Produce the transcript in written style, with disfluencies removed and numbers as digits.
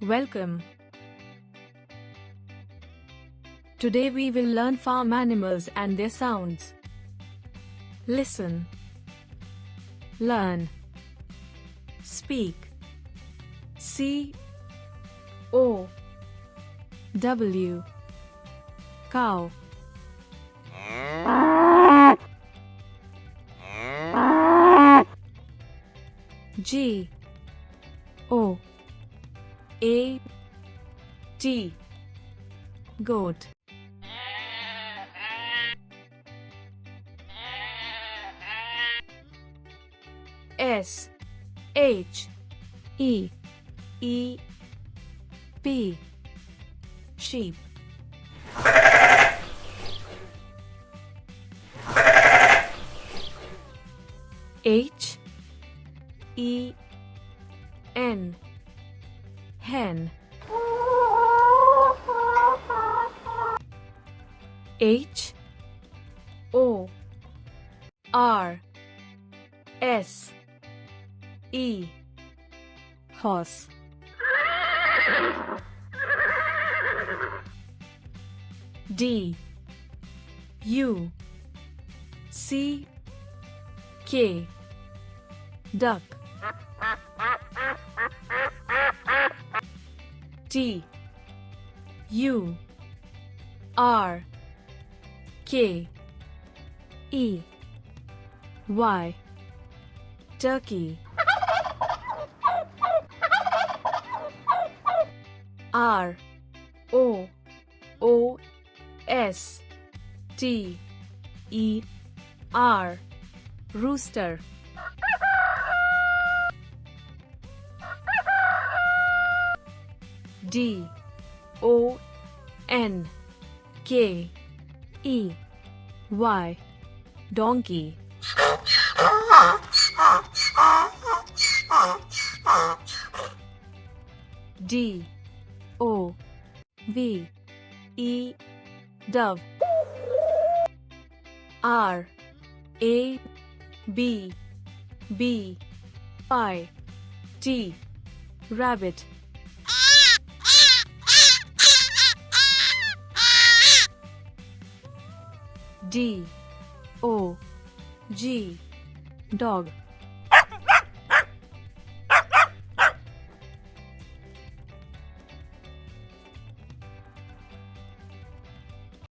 Welcome. Today we will learn farm animals and their sounds. Listen. Learn. Speak. C-O-W. Cow. G-O-A-T. Goat. S-H-E-E-P. Sheep. H-E-N. Hen. H-O-R-S-E. Horse. D-U-C-K. Duck. T-U-R-K-E-Y. Turkey. R-O-O-S-T-E-R. Rooster. D-O-N-K-E-Y. Donkey. D-O-V-E. Dove. R-A-B-B-I-T. Rabbit. D-O-G. Dog.